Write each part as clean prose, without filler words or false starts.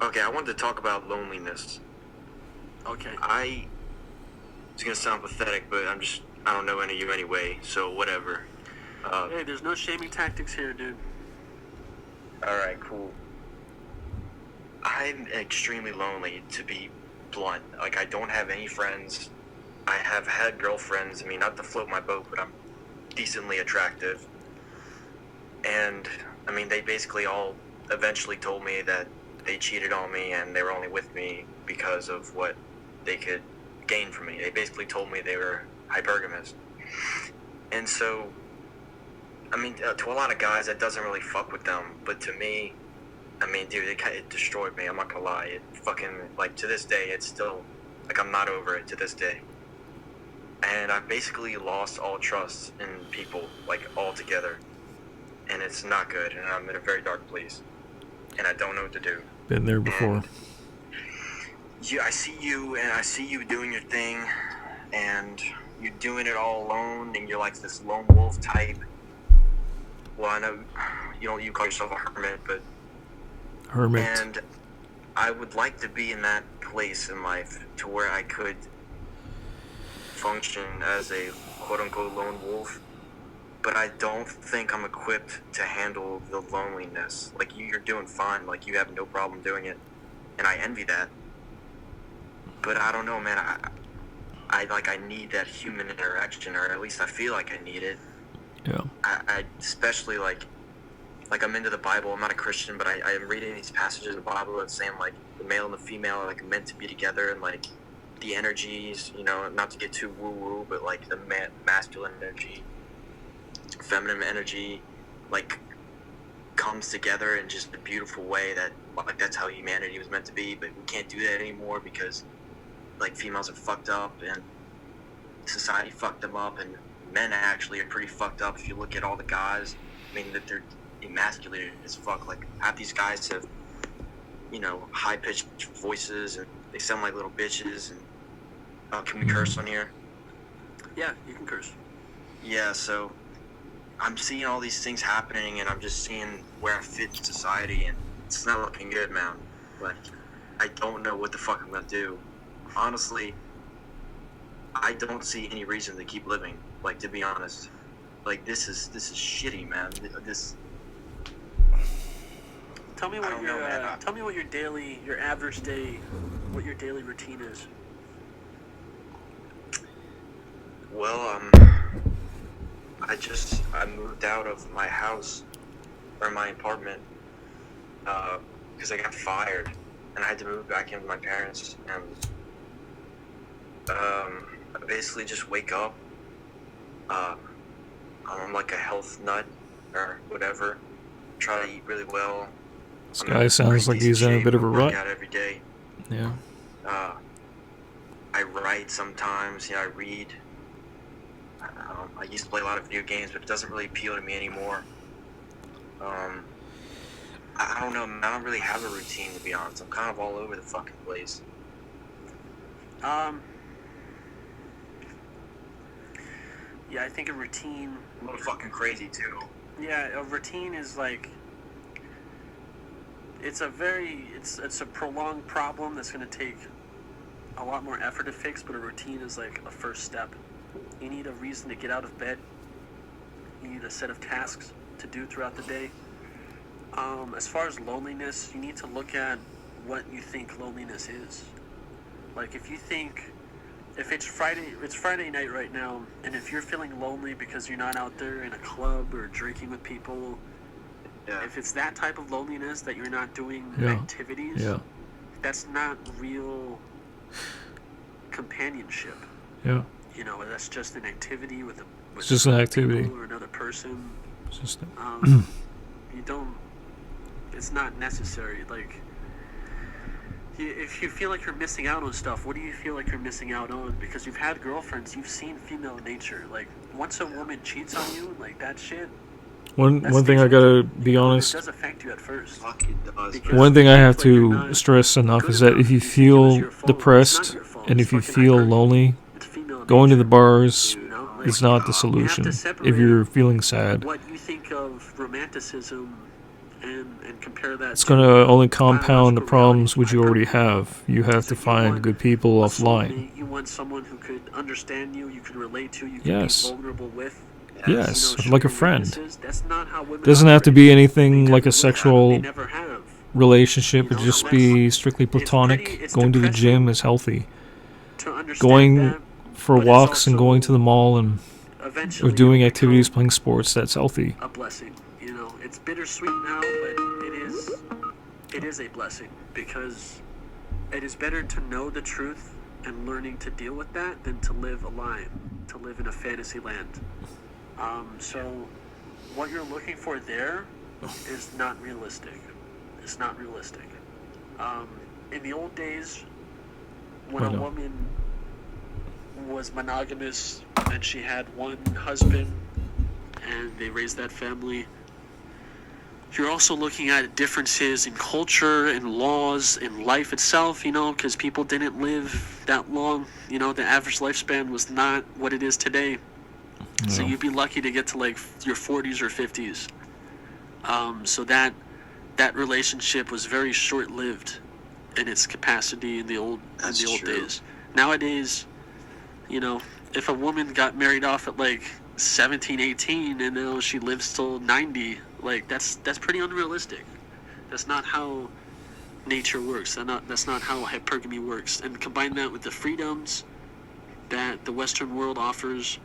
Okay, I wanted to talk about loneliness. Okay. It's gonna sound pathetic, but I don't know any of you anyway, so whatever. Hey, there's no shaming tactics here, dude. Alright, cool. I'm extremely lonely, to be blunt. Like, I don't have any friends. I have had girlfriends. I mean, not to float my boat, but I'm decently attractive. And, I mean, they basically all eventually told me that they cheated on me and they were only with me because of what they could gain from me. They basically told me they were hypergamous. And so, I mean, to a lot of guys, that doesn't really fuck with them. But to me, I mean, dude, it destroyed me. I'm not gonna lie. It fucking, like, to this day, it's still, like, I'm not over it to this day. And I've basically lost all trust in people, like, altogether. And it's not good, and I'm in a very dark place. And I don't know what to do. Been there before. And I see you doing your thing, and you're doing it all alone, and you're like this lone wolf type. Well, I know you call yourself a hermit, but... Hermit. And I would like to be in that place in life to where I could function as a quote-unquote lone wolf, but I don't think I'm equipped to handle the loneliness. Like, you're doing fine, like, you have no problem doing it, and I envy that. But I don't know, man, I need that human interaction, or at least I feel like I need it. Yeah. I especially, like I'm into the Bible. I'm not a Christian, but I am reading these passages in the Bible that's saying, like, the male and the female are, like, meant to be together, and, like, the energies, not to get too woo-woo, but, like, the masculine energy, feminine energy, like, comes together in just a beautiful way that, like, that's how humanity was meant to be. But we can't do that anymore because, like, females are fucked up and society fucked them up, and men actually are pretty fucked up if you look at all the guys. I mean, that they're emasculated as fuck. Like, half these guys have, high-pitched voices, and they sound like little bitches. And can we curse on here? Yeah, you can curse. Yeah, so I'm seeing all these things happening, and I'm just seeing where I fit in society, and it's not looking good, man. Like, I don't know what the fuck I'm gonna do. Honestly, I don't see any reason to keep living. Like, to be honest, like, this is shitty, man. Tell me what your average day, what your daily routine is. Well, I moved out of my house, or my apartment, because I got fired, and I had to move back in with my parents, and, I basically just wake up, I'm like a health nut, or whatever, try to eat really well. This guy sounds like he's in a bit of a rut. I work out every day. Yeah. I write sometimes, I read. I used to play a lot of video games, but it doesn't really appeal to me anymore. I don't know, man. I don't really have a routine, to be honest. I'm kind of all over the fucking place. Yeah, I think a routine... A little fucking crazy, too. Yeah, a routine is like... It's a prolonged problem that's going to take a lot more effort to fix, but a routine is like a first step. You need a reason to get out of bed. You need a set of tasks to do throughout the day. As far as loneliness, you need to look at what you think loneliness is. Like, if it's Friday night right now, and if you're feeling lonely because you're not out there in a club or drinking with people, if it's that type of loneliness that you're not doing activities, that's not real companionship. Yeah. That's just an activity with it's just an activity or another person. It's just it's not necessary. Like, if you feel like you're missing out on stuff, what do you feel like you're missing out on? Because you've had girlfriends, you've seen female nature. Like, once a woman cheats on you, like, that shit. One thing I gotta be honest. It does affect you at first. One thing I have to stress enough is that if you feel depressed and if you feel lonely, going to the bars is not the solution. If you're feeling sad. What you think of romanticism and compare that. It's going to only compound the problems which you already have. You have to find good people offline. You want someone who could understand you, you can relate to, you can Yes. be vulnerable with. Yes, You know, like a share your friend. weaknesses. That's not how women Doesn't have to operate. be anything They like never a will sexual have. They never have. relationship. You It know, just that's- be strictly platonic. it's Going to the depressing gym is healthy. To understand Going that, for but it's walks and also going to the mall and eventually or doing it'll activities, become playing sports, that's healthy. a blessing. You know, it's bittersweet now, but it is a blessing, because it is better to know the truth and learning to deal with that than to live a lie, to live in a fantasy land. So what you're looking for there is not realistic. It's not realistic. In the old days, when a woman was monogamous and she had one husband and they raised that family, you're also looking at differences in culture and laws in life itself, you know, because people didn't live that long. You know, the average lifespan was not what it is today. No. So you'd be lucky to get to like your 40s or 50s. So that relationship was very short-lived in its capacity in the old days. Nowadays, you know, if a woman got married off at like 17, 18, and you know, she lives till 90, like that's pretty unrealistic. That's not how nature works. That's not how hypergamy works. And combine that with the freedoms that the Western world offers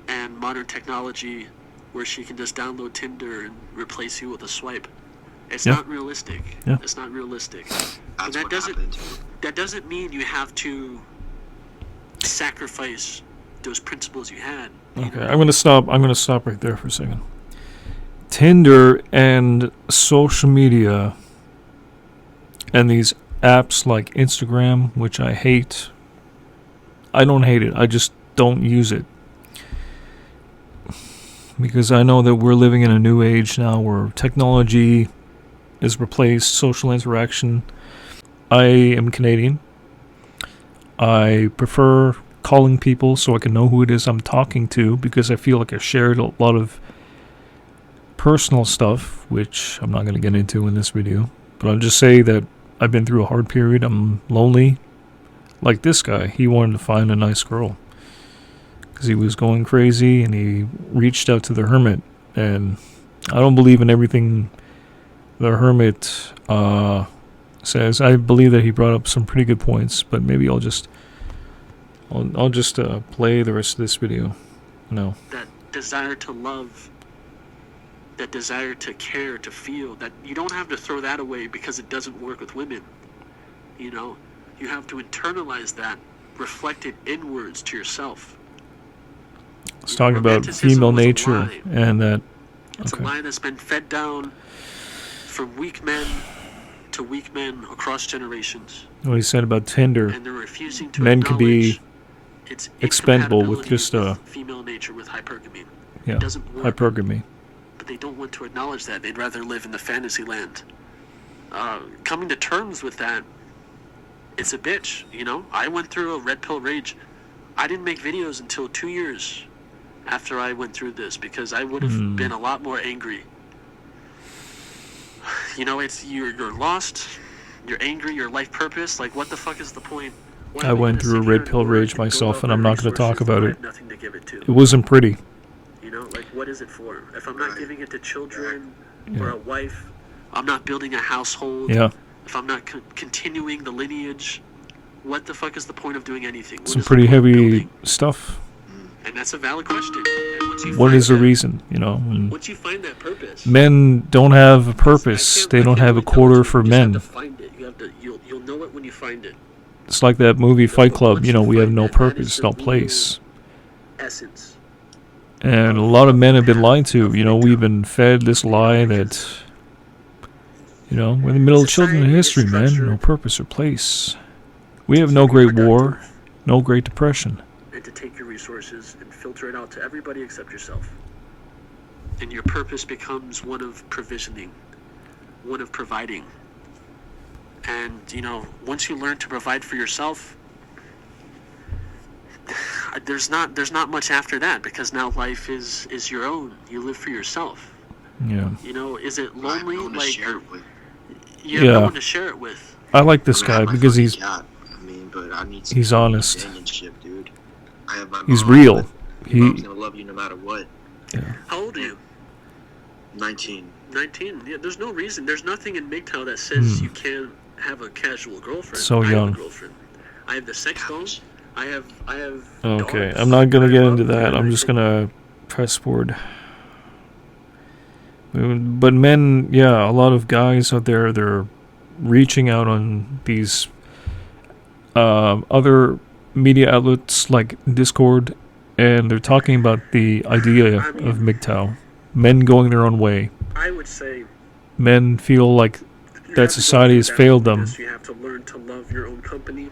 and modern technology, where she can just download Tinder and replace you with a swipe. It's not realistic. Yeah. It's not realistic. That's But what happened. that doesn't mean you have to sacrifice those principles you had. Okay, I'm gonna stop right there for a second. Tinder and social media and these apps like Instagram, which I hate. I don't hate it. I just don't use it. Because I know that we're living in a new age now where technology has replaced social interaction. I am Canadian. I prefer calling people so I can know who it is I'm talking to, because I feel like I shared a lot of personal stuff, which I'm not going to get into in this video. But I'll just say that I've been through a hard period. I'm lonely. Like this guy, he wanted to find a nice girl because he was going crazy, and he reached out to the Hermit. And I don't believe in everything the Hermit says. I believe that he brought up some pretty good points, but maybe I'll just play the rest of this video. No. That desire to love, that desire to care, to feel, that you don't have to throw that away because it doesn't work with women. You know, you have to internalize that, reflect it inwards to yourself. It's talking about female nature, and that it's a lie that's been fed down from weak men to weak men across generations. what he said about Tinder, And they're refusing to men can be acknowledge its expendable with incompatibility just with female nature, with hypergamy. yeah, It doesn't work. hypergamy. But they don't want to acknowledge that. They'd rather live in the fantasy land. Coming to terms with that, it's a bitch, you know? I went through a red pill rage. I didn't make videos until 2 years after I went through this, because I would have been a lot more angry. You know, it's you're lost, you're angry, your life purpose, like what the fuck is the point? Why I am went gonna through a sit here red pill work rage and build myself, up and my I'm not going to talk resources about when I it. have nothing to give it to? It wasn't pretty. You know, like what is it for? If I'm not giving it to children Yeah. or a wife, I'm not building a household. Yeah, If I'm not continuing the lineage, what the fuck is the point of doing anything? What some is the pretty point of heavy building? stuff. And that's a valid question. And once you What find is the that- reason, you know? And Once you find that purpose, men don't have a purpose. They don't have a quarter for men. You just have to find it. You have to. You'll know it when you find it. It's like that movie Fight Club, you know, we have no That is purpose, the no real place. Essence. And a lot of men have been lied to. You know, we've been fed this lie that, you know, we're in the middle of children in history, man. No purpose or place. We have no Great War, no Great Depression. And to take your resources and filter it out to everybody except yourself. And your purpose becomes one of provisioning, one of providing. And, you know, once you learn to provide for yourself, there's not much after that, because now life is your own. You live for yourself. Yeah. You know, is it I have lonely? no one to Like, share it with. you have no Yeah. one to share it with. I like this I guy have my because fucking he's cat. I mean, but I need some he's honest. companionship, dude. I have my He's mom, real. but your mom's He gonna love you no matter what. yeah. How old are you? 19. 19. Yeah, there's no reason. There's nothing in MGTOW that says Hmm. you can't have a casual girlfriend. So I have young. a girlfriend. I have the sex doll. I have Okay, dogs. I'm not gonna I get love into them, that. and I'm I just think- gonna press forward. But men, yeah, a lot of guys out there, they're reaching out on these other media outlets like Discord, and they're talking about the idea I mean- of MGTOW. Men going their own way. I would say Men feel like you that have to go society through has that failed them. because you have to learn to love your own company.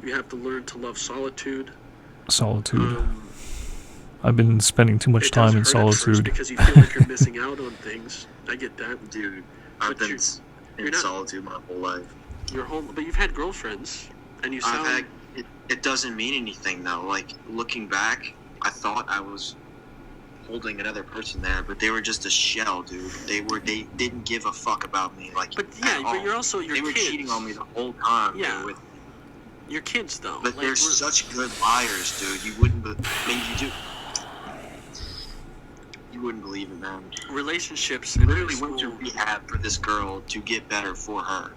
You have to learn to love solitude. Solitude. Um, I've been spending too much it does time in hurt at first solitude. because you feel like you're missing out on things. I get that. Dude, I've But been you're in not- solitude my whole life. You're home, but you've had girlfriends, and you sound. I've had it doesn't mean anything though. Like looking back, I thought I was holding another person there, but they were just a shell, dude. They didn't give a fuck about me. Like, But yeah, at but all. you're also your They were kids. cheating on me the whole time. Yeah. Dude, with, Your kids, though. but Like, they're such good liars, dude. You wouldn't. I mean, you do. You wouldn't believe it, man. relationships. I in literally high went to school- rehab for this girl to get better for her,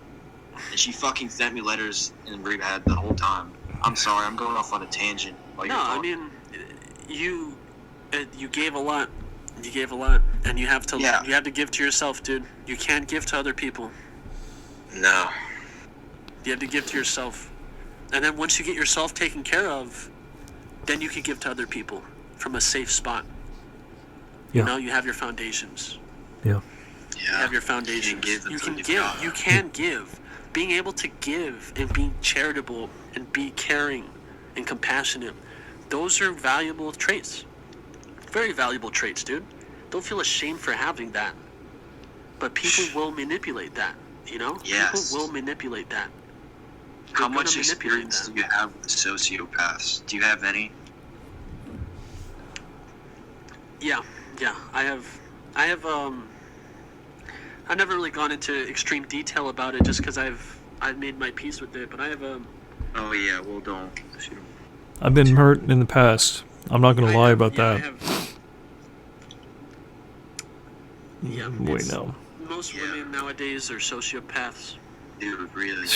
and she fucking sent me letters in rehab the whole time. I'm sorry, I'm going off on a tangent. While No, you're I talking. mean, you gave a lot. You gave a lot, and you have to. Yeah. You have to give to yourself, dude. You can't give to other people. No. You have to give to yourself, and then once you get yourself taken care of, then you can give to other people from a safe spot. Yeah. You know, you have your foundations. Yeah. Yeah. You have your foundations. give You until can you give. got. You can give. Being able to give and being charitable and be caring and compassionate, those are valuable traits. Very valuable traits, dude. Don't feel ashamed for having that. But people will manipulate that, you know? Yes. People will manipulate that. How They're gonna much manipulate experience that. do you have with sociopaths? Do you have any? Yeah. I've never really gone into extreme detail about it just because I've made my peace with it, but I have Oh yeah, well don't. I've been hurt in the past. I'm not gonna lie about that. Wait, it's- no. Most women nowadays are sociopaths. Dude, really?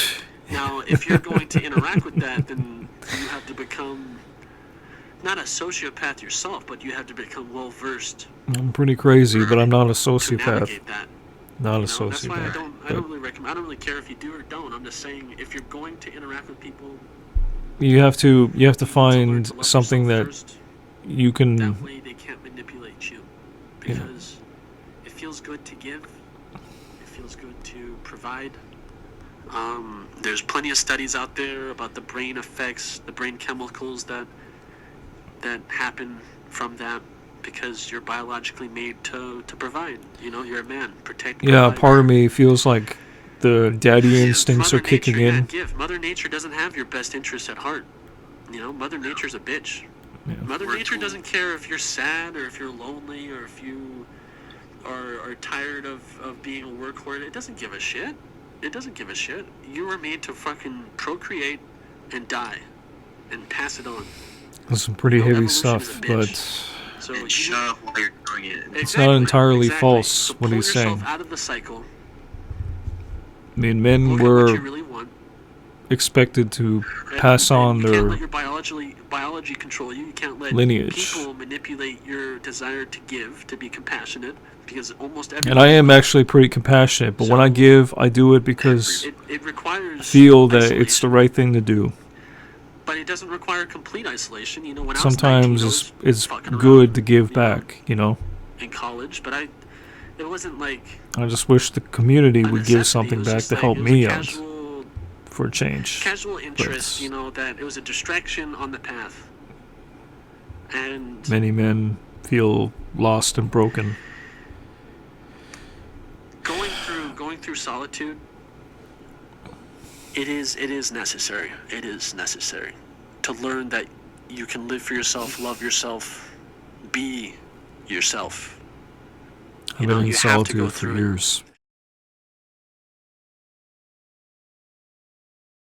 Now, if you're going to interact with that, then you have to become not a sociopath yourself, but you have to become well versed I'm pretty crazy, but I'm not a to sociopath. navigate that. Not a You know, that's why I sociopath. don't But really recommend. I don't really care if you do or don't. I'm just saying, if you're going to interact with people, you have to you need to learn find to love something yourself that first. you can. That way, they can't manipulate you, because it feels good to give. It feels good to provide. There's plenty of studies out there about the brain effects, the brain chemicals that happen from that, because you're biologically made to provide. You know, you're a man. Protect. Yeah, provide. part of me feels like the daddy instincts Mother are kicking Nature, in. Give. Mother Nature doesn't have your best interests at heart. You know, Mother Nature's a bitch. Yeah. Mother We're Nature cool. doesn't care if you're sad or if you're lonely or if you are tired of being a workhorse. It doesn't give a shit. It doesn't give a shit. You were made to fucking procreate and die and pass it on. That's some pretty No, heavy evolution is stuff, a bitch. but So And you shut need- up while you're doing it. It's not entirely false So what pull he's yourself saying. out of the cycle. I mean, men Look at what were you really want. expected to And- pass and on you can't their let your biology control you. You can't let lineage. people manipulate your desire to give, to be compassionate, because almost every And I am actually pretty compassionate, but when I So- give, I do it because it requires I feel that it's the isolation, right thing to do. but it doesn't require complete isolation. You know, when Sometimes I was 19, it's fucking around, good to give you know, back, you know? in college, but it wasn't like I just wish the community a would give necessity. It something was back just to like- help it was a me out casual, for a change. casual interest, But you know, that it was a distraction on the path. And many men feel lost and broken. going through solitude, it is necessary. It is necessary to learn that you can live for yourself, love yourself, be yourself. I've know, been in you have to go solitude for through it. years.